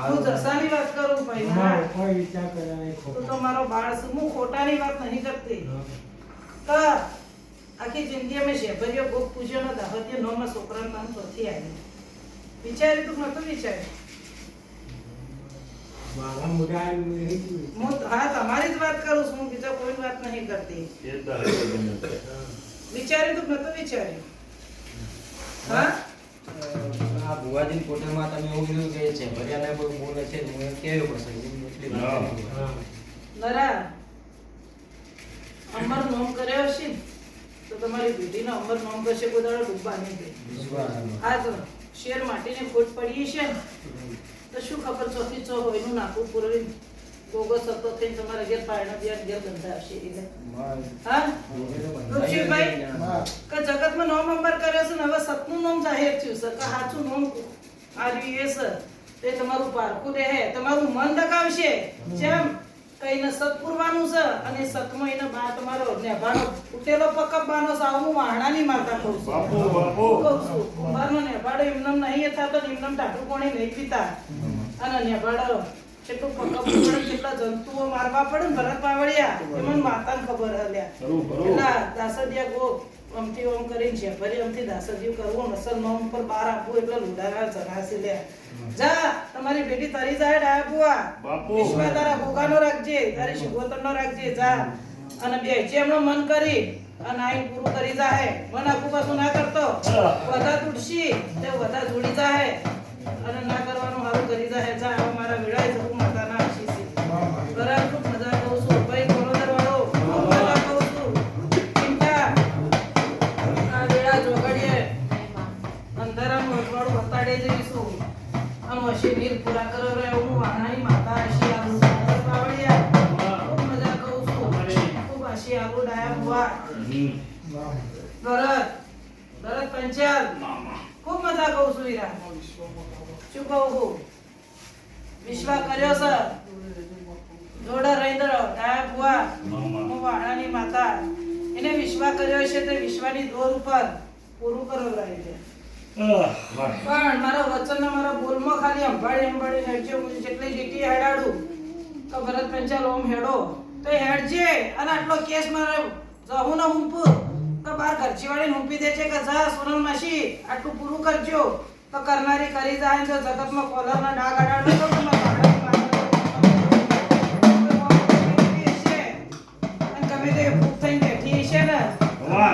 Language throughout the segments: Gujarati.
હું જસાની વાત કરું ભાઈ ના કોઈ વિચાર કરે નહીં તું તો મારો બાળ છું હું ખોટાની વાત નહીં કરતી તો આખી જિંદગી અમે શેભરીઓ ગોપ પૂજ્યો ન દાહોદીએ નોમાં છોકરાનું નામ ચોથી આવી વિચાર્યું તું નતું વિચાર્યું મારા મોઢા હું હા તમારી જ વાત કરું છું હું બીજા કોઈ વાત નહીં કરતી વિચાર્યું તું નતું વિચાર્યું હા આ ભુવાજી કોઠામાં તમે એવું કીધું કે છે ભર્યાને કોઈ બોલે છે હું એમ કેવું પડશે એટલી વાત નરા અમર નોમ કર્યો હશે ને તો તમારી બેટીનો અમર નોમ કરશે કોઈ દાડો ડૂબવા નહીં દે આ તો શેર માટીને ખોટ પડી છે ને તો શું ખબર ચોથી ચો હોય એનું નાખું પૂરવી ગોગો સતો થઈને તમારા ઘેર પાયણા દિયા ઘેર બંધા આવશે એટલે હા ઋષિભાઈ કે જગતમાં નોમ અંબર કર્યો છે ને હવે સતનું નામ જાહેર થયું છે કે સાચું નામ આવ્યું એ સર તે તમારું પારખું રહે તમારું મન દકાવશે જેમ કઈને સતપૂરવાનું છે અને સતમાં એને બા તમારો નેભાનો ઉટેલો પકવવાનો સાવનું વાહણાની મારતા કહું છું કહું છું કુંભારનો નેભાડો એમનેમ નહીં થતો ને એમનેમ ટાટું કોણી નહીં પીતા અને નેભાડો કેટલું પકવવું પડે કેટલા જંતુઓ મારવા પડે ને ભરત પાવડિયા એ મને માતાને ખબર હલ્યા એટલા દાસડિયા ગો અમથી ઓમ કરીને છે ભરી અમથી દાસડિયું કરવું નસલ નોમ પર બાર આપવું એટલે લુડારા જનાસી લે જા તમારી બેટી તારી જાય ડાયા બુઆ વિશ્વ તારા ભોગાનો રાખજે તારી શિગોતરનો રાખજે જા અને બે જેમનો મન કરી અને આઈ પૂરું કરી જાહે મન આખું પાછું ના કરતો વધા તૂટશી તે વધા જોડી જાહે અને ના કરવાનું હારું કરી જાહે જા હવે મારા વેળાએ જવું માતાના આશીષ બરાબર ખૂબ મજા કહું છું ભાઈ કોરોદર વાળો મજા કહું છું ચિંતા આ વેળા જોગડીએ અંધારાનું અજવાળું બતાડે જઈશું આમ હશે વીર પૂરા કરો રે હું વાણાની માતા હશે આલુ પાવડિયા ખૂબ મજા કહું છું ખૂબ હશે આલુ ડાયા બુઆ ભરત પંચાલ ખૂબ મજા કહું છું વીરા શું કહું છું વિશ્વા કર્યો સર જોડે રહી દરો ડાયા બુઆ હું વાણાની માતા એને વિશ્વા કર્યો છે તે વિશ્વાની દોર ઉપર પૂરું કરો રહી છે પણ મારા વચનના મારા બોલમાં ખાલી અંભાળી હેડજો જેટલી લીટી હેડાડું તો ભરત પંચાલ ઓમ હેડો તો હેડજે અને આટલો કેસ મારે જહું ના હુંપુર તો બાર ઘરચીવાળીને હુંપી દે છે કે જા સોનલ માસી આટલું પૂરું કરજો તો કરનારી કરી જાય તો જગતમાં કોલરના ડાગ અડાડો તો તમે ગમે તે ભૂખ થઈને બેઠી છે ને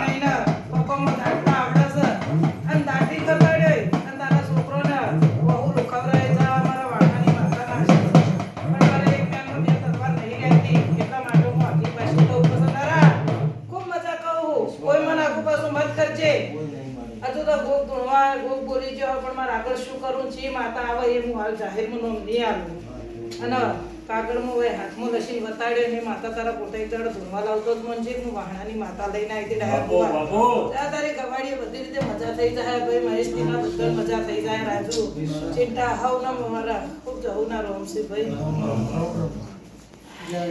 એને પપ્પામાં દાટતા આવડે છે અને દાટી કરવાડે અને તારા છોકરોને બહુ લુખાવરાય જા મારા વાળાની માતાના પણ મારે એક ટાઈમનો બે તલવાર નહીં રહેતી એટલા માટે હું આગી પાછી તો પસંદ કરા ખૂબ મજા કહું કોઈ મને આગુ પાછું મત કરજે હજુ તો ગોપ ધૂણવા ગોપ બોલી ગયો પણ મારે આગળ શું કરું છે માતા આવે એ હું હાલ જાહેરમાં નામ નહીં આવું અને કાગળમાં હોય હાથમાં લસીને બતાડ્યો ને માતા તારા પોતે એક દાડો ધૂણવા લાવતો જ મન છે હું વાહણાની માતા લઈને આવી હતી ડાયા તારી ગવાડીએ બધી રીતે મજા થઈ જાય ભાઈ મહેશજીના દુકાન મજા થઈ જાય રાજુ ચિંતા હાવ ના મારા ખૂબ જવું ના રોમસી ભાઈ જય